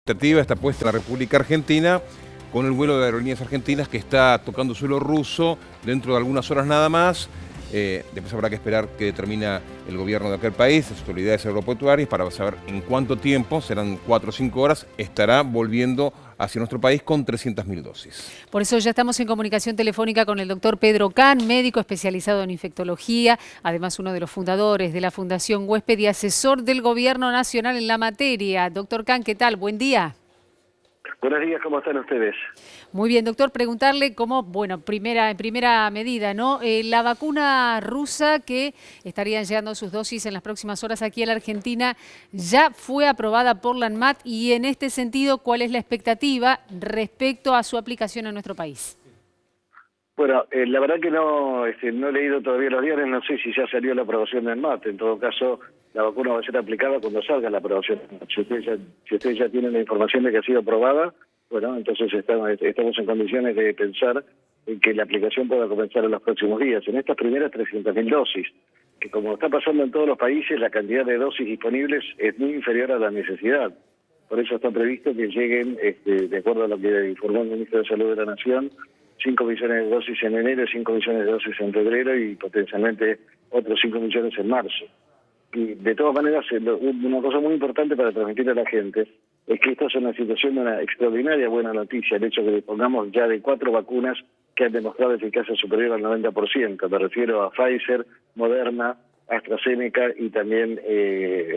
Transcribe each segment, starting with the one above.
expectativa está puesta en la República Argentina con el vuelo de Aerolíneas Argentinas que está tocando suelo ruso dentro de algunas horas nada más. Después habrá que esperar que determina el gobierno de aquel país, las autoridades aeroportuarias, para saber en cuánto tiempo, serán 4 o 5 horas, estará volviendo hacia nuestro país con 300.000 dosis. Por eso ya estamos en comunicación telefónica con el doctor Pedro Can, médico especializado en infectología, además uno de los fundadores de la Fundación Huésped y asesor del Gobierno Nacional en la materia. Doctor Can, ¿qué tal? Buen día. Buenos días, ¿cómo están ustedes? Muy bien, doctor, preguntarle cómo, bueno, en primera medida, ¿no? La vacuna rusa que estarían llegando sus dosis en las próximas horas aquí a la Argentina, ya fue aprobada por la ANMAT y en este sentido, ¿cuál es la expectativa respecto a su aplicación en nuestro país? Bueno, la verdad que no he leído todavía los diarios, no sé si ya salió la aprobación del ANMAT. En todo caso, la vacuna va a ser aplicada cuando salga la aprobación. Si ustedes ya tienen la información de que ha sido aprobada, bueno, entonces estamos en condiciones de pensar en que la aplicación pueda comenzar en los próximos días. En estas primeras 300.000 dosis, que como está pasando en todos los países, la cantidad de dosis disponibles es muy inferior a la necesidad. Por eso está previsto que lleguen, de acuerdo a lo que informó el Ministro de Salud de la Nación, 5 millones de dosis en enero, 5 millones de dosis en febrero y potencialmente otros 5 millones en marzo. Y de todas maneras, una cosa muy importante para transmitir a la gente es que esta es una situación de una extraordinaria buena noticia, el hecho de que dispongamos ya de 4 vacunas que han demostrado eficacia superior al 90%. Me refiero a Pfizer, Moderna, AstraZeneca y también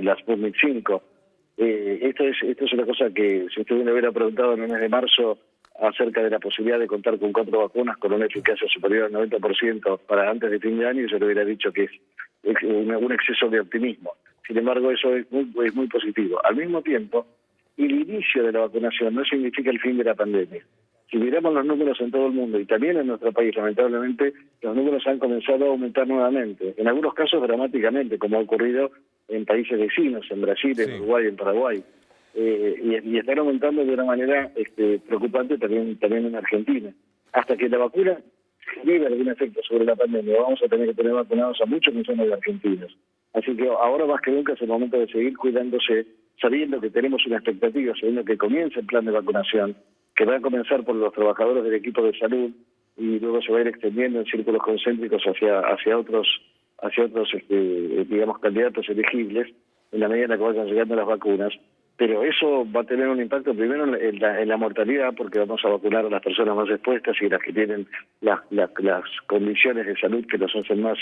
la Sputnik 5. Esto es una cosa que si usted me hubiera preguntado en el mes de marzo acerca de la posibilidad de contar con 4 vacunas con una eficacia superior al 90% para antes de fin de año, yo le hubiera dicho que es un exceso de optimismo. Sin embargo, eso es muy positivo. Al mismo tiempo, el inicio de la vacunación no significa el fin de la pandemia. Si miramos los números en todo el mundo y también en nuestro país, lamentablemente, los números han comenzado a aumentar nuevamente, en algunos casos dramáticamente, como ha ocurrido en países vecinos, en Brasil, en Uruguay, en Paraguay. Y están aumentando de una manera preocupante también en Argentina. Hasta que la vacuna genere algún efecto sobre la pandemia, vamos a tener que tener vacunados a muchos millones de argentinos. Así que ahora más que nunca es el momento de seguir cuidándose, sabiendo que tenemos una expectativa, sabiendo que comienza el plan de vacunación, que va a comenzar por los trabajadores del equipo de salud y luego se va a ir extendiendo en círculos concéntricos hacia otros digamos, candidatos elegibles en la medida en la que vayan llegando las vacunas. Pero eso va a tener un impacto primero en la mortalidad, porque vamos a vacunar a las personas más expuestas y las que tienen las condiciones de salud que los hacen más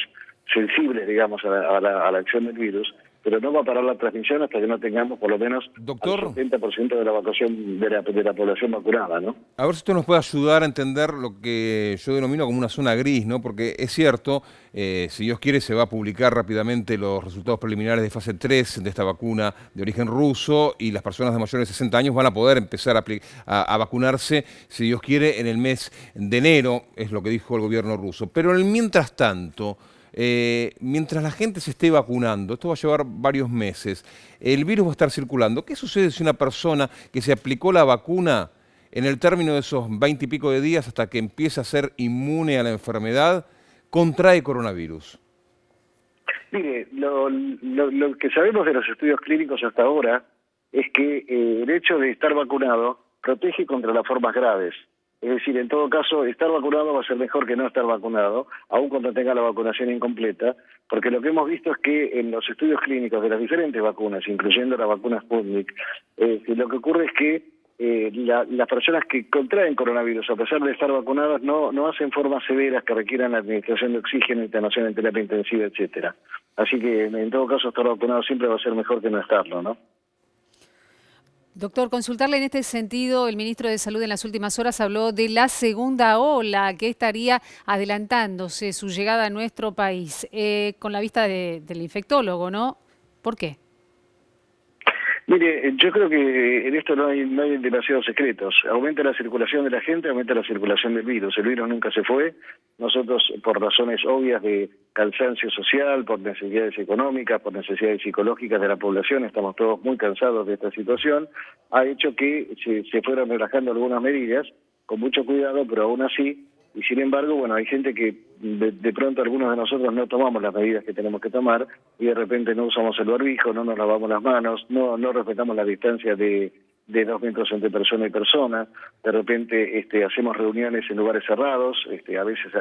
sensibles, digamos, a la acción del virus. Pero no va a parar la transmisión hasta que no tengamos por lo menos Doctor, el 70% de la vacunación de la población vacunada, ¿no? a ver si usted nos puede ayudar a entender lo que yo denomino como una zona gris, ¿no? Porque es cierto, si Dios quiere, se va a publicar rápidamente los resultados preliminares de fase 3 de esta vacuna de origen ruso y las personas de mayores de 60 años van a poder empezar a vacunarse, si Dios quiere, en el mes de enero, es lo que dijo el gobierno ruso. Pero en el mientras tanto, mientras la gente se esté vacunando, esto va a llevar varios meses, el virus va a estar circulando. ¿Qué sucede si una persona que se aplicó la vacuna en el término de esos 20 y pico de días hasta que empieza a ser inmune a la enfermedad, contrae coronavirus? Mire, lo que sabemos de los estudios clínicos hasta ahora es que el hecho de estar vacunado protege contra las formas graves. Es decir, en todo caso, estar vacunado va a ser mejor que no estar vacunado, aun cuando tenga la vacunación incompleta, porque lo que hemos visto es que en los estudios clínicos de las diferentes vacunas, incluyendo la vacuna Sputnik, lo que ocurre es que las personas que contraen coronavirus, a pesar de estar vacunadas, no hacen formas severas que requieran la administración de oxígeno, internación en terapia intensiva, etcétera. Así que, en todo caso, estar vacunado siempre va a ser mejor que no estarlo, ¿no? Doctor, consultarle en este sentido, el ministro de Salud en las últimas horas habló de la segunda ola que estaría adelantándose su llegada a nuestro país, con la vista del infectólogo, ¿no? ¿Por qué? Mire, yo creo que en esto no hay demasiados secretos. Aumenta la circulación de la gente, aumenta la circulación del virus. El virus nunca se fue. Nosotros, por razones obvias de cansancio social, por necesidades económicas, por necesidades psicológicas de la población, estamos todos muy cansados de esta situación, ha hecho que se fueran relajando algunas medidas, con mucho cuidado, pero aún así. Y sin embargo, bueno, hay gente que de pronto algunos de nosotros no tomamos las medidas que tenemos que tomar y de repente no usamos el barbijo, no nos lavamos las manos, no respetamos la distancia de de 2 metros entre persona y persona. De repente hacemos reuniones en lugares cerrados, a veces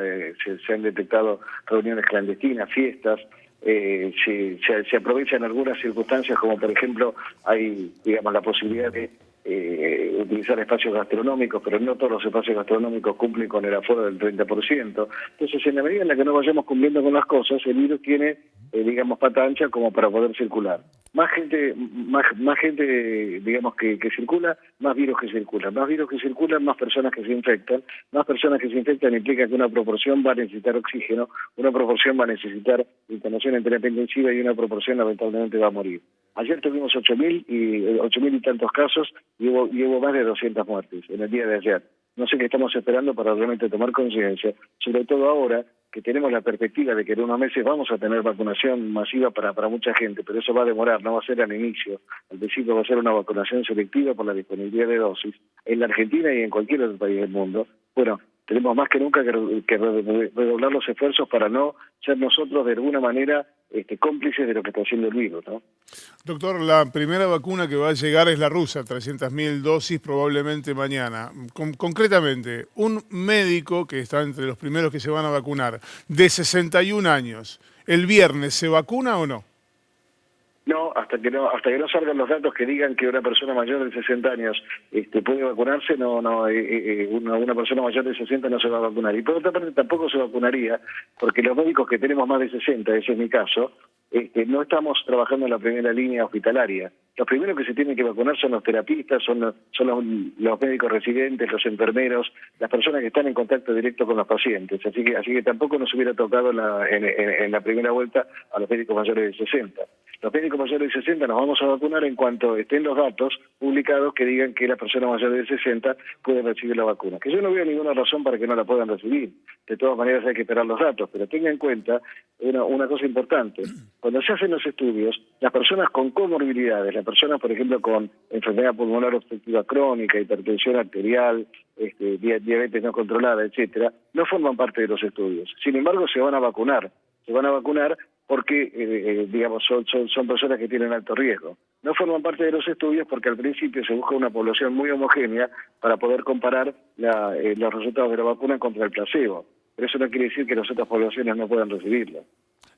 se han detectado reuniones clandestinas, fiestas. Se aprovechan algunas circunstancias, como por ejemplo hay, digamos, la posibilidad de utilizar espacios gastronómicos, pero no todos los espacios gastronómicos cumplen con el aforo del 30%. Entonces, en la medida en la que no vayamos cumpliendo con las cosas, el virus tiene, digamos, pata ancha como para poder circular. Más gente, digamos, que circula, más virus que circulan. Más virus que circulan, más personas que se infectan. Más personas que se infectan implica que una proporción va a necesitar oxígeno, una proporción va a necesitar internación en terapia intensiva y una proporción lamentablemente va a morir. Ayer tuvimos 8.000 y tantos casos y hubo más de 200 muertes en el día de ayer. No sé qué estamos esperando para realmente tomar conciencia, sobre todo ahora que tenemos la perspectiva de que en unos meses vamos a tener vacunación masiva para mucha gente, pero eso va a demorar, no va a ser al inicio. Al principio va a ser una vacunación selectiva por la disponibilidad de dosis. En la Argentina y en cualquier otro país del mundo, bueno, tenemos más que nunca que redoblar los esfuerzos para no ser nosotros de alguna manera cómplices de lo que está haciendo el virus, ¿no? Doctor, la primera vacuna que va a llegar es la rusa, 300.000 dosis probablemente mañana. Concretamente, un médico que está entre los primeros que se van a vacunar, de 61 años, ¿el viernes se vacuna o no? No, hasta que no salgan los datos que digan que una persona mayor de 60 años puede vacunarse, una persona mayor de 60 no se va a vacunar. Y por otra parte tampoco se vacunaría, porque los médicos que tenemos más de 60, ese es mi caso, no estamos trabajando en la primera línea hospitalaria. Los primeros que se tienen que vacunar son los terapistas, son los médicos residentes, los enfermeros, las personas que están en contacto directo con los pacientes. Así que tampoco nos hubiera tocado en la primera vuelta a los médicos mayores de 60. Los médicos mayores de 60 nos vamos a vacunar en cuanto estén los datos publicados que digan que la persona mayor de 60 puede recibir la vacuna. Que yo no veo ninguna razón para que no la puedan recibir. De todas maneras hay que esperar los datos, pero tenga en cuenta una cosa importante. Cuando se hacen los estudios, las personas con comorbilidades, las personas, por ejemplo, con enfermedad pulmonar obstructiva crónica, hipertensión arterial, diabetes no controlada, etcétera, no forman parte de los estudios. Sin embargo, se van a vacunar. Se van a vacunar porque, digamos, son personas que tienen alto riesgo. No forman parte de los estudios porque al principio se busca una población muy homogénea para poder comparar los resultados de la vacuna contra el placebo. Pero eso no quiere decir que las otras poblaciones no puedan recibirla.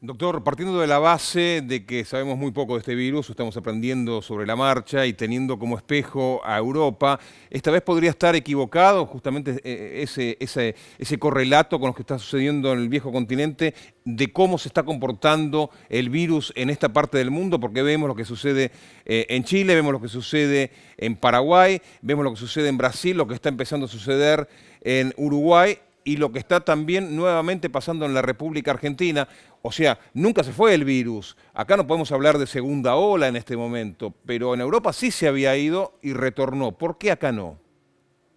Doctor, partiendo de la base de que sabemos muy poco de este virus, estamos aprendiendo sobre la marcha y teniendo como espejo a Europa, ¿esta vez podría estar equivocado justamente ese correlato con lo que está sucediendo en el viejo continente de cómo se está comportando el virus en esta parte del mundo? Porque vemos lo que sucede en Chile, vemos lo que sucede en Paraguay, vemos lo que sucede en Brasil, lo que está empezando a suceder en Uruguay y lo que está también nuevamente pasando en la República Argentina. O sea, nunca se fue el virus. Acá no podemos hablar de segunda ola en este momento, pero en Europa sí se había ido y retornó. ¿Por qué acá no?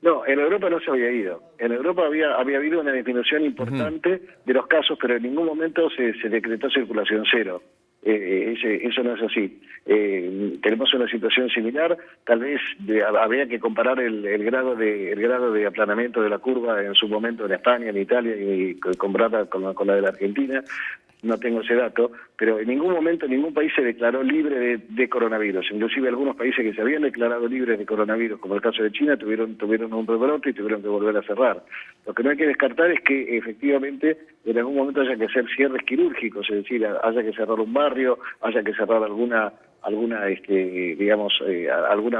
No, en Europa no se había ido. En Europa había habido una disminución importante de los casos, pero en ningún momento se decretó circulación cero. Eso no es así. Tenemos una situación similar. Tal vez habría que comparar el grado de aplanamiento de la curva en su momento en España, en Italia y compararla con la de la Argentina. No tengo ese dato, pero en ningún momento ningún país se declaró libre de coronavirus. Inclusive algunos países que se habían declarado libres de coronavirus, como el caso de China, tuvieron un rebrote y tuvieron que volver a cerrar. Lo que no hay que descartar es que efectivamente en algún momento haya que hacer cierres quirúrgicos, es decir, haya que cerrar un barrio, haya que cerrar alguna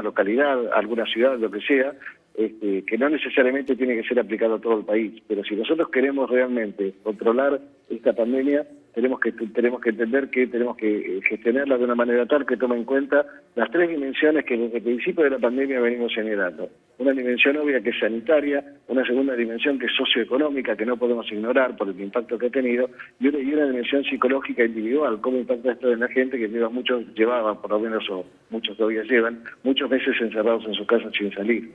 localidad, alguna ciudad, lo que sea, que no necesariamente tiene que ser aplicado a todo el país. Pero si nosotros queremos realmente controlar esta pandemia, tenemos que entender que tenemos que gestionarla de una manera tal que tome en cuenta las tres dimensiones que desde el principio de la pandemia venimos señalando. Una dimensión obvia que es sanitaria, una segunda dimensión que es socioeconómica, que no podemos ignorar por el impacto que ha tenido, y una dimensión psicológica individual, cómo impacta esto en la gente que llevaban, por lo menos, o muchos todavía llevan, muchos meses encerrados en sus casas sin salir.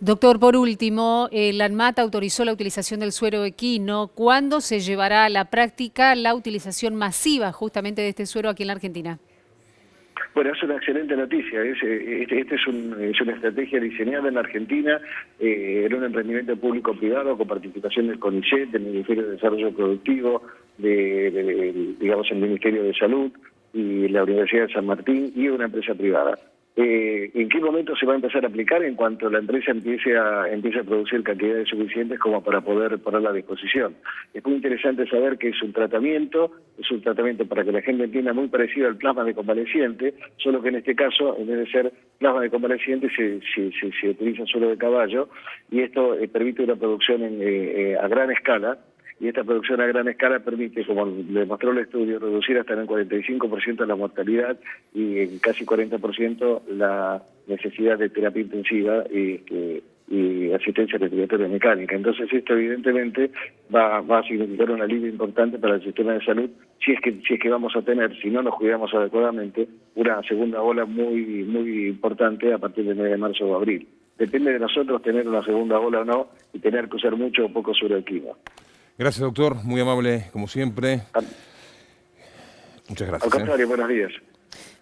Doctor, por último, la ANMAT autorizó la utilización del suero equino. ¿Cuándo se llevará a la práctica la utilización masiva justamente de este suero aquí en la Argentina? Bueno, es una excelente noticia. Esta es una estrategia diseñada en la Argentina en un emprendimiento público-privado con participación del CONICET, del Ministerio de Desarrollo Productivo, digamos el Ministerio de Salud y la Universidad de San Martín y una empresa privada. ¿En qué momento se va a empezar a aplicar? En cuanto la empresa empiece a producir cantidades suficientes como para poder ponerla a disposición. Es muy interesante saber que es un tratamiento para que la gente entienda muy parecido al plasma de convaleciente, solo que en este caso, en vez de ser plasma de convaleciente, se utiliza suelo de caballo, y esto permite una producción a gran escala. Y esta producción a gran escala permite, como demostró el estudio, reducir hasta en un 45% la mortalidad y en casi 40% la necesidad de terapia intensiva y asistencia respiratoria mecánica. Entonces esto evidentemente va a significar un alivio importante para el sistema de salud si es que vamos a tener, si no nos cuidamos adecuadamente, una segunda ola muy importante a partir del mes de marzo o abril. Depende de nosotros tener una segunda ola o no y tener que usar mucho o poco sobre el clima. Gracias, doctor. Muy amable, como siempre. Muchas gracias. Al contrario, buenos días.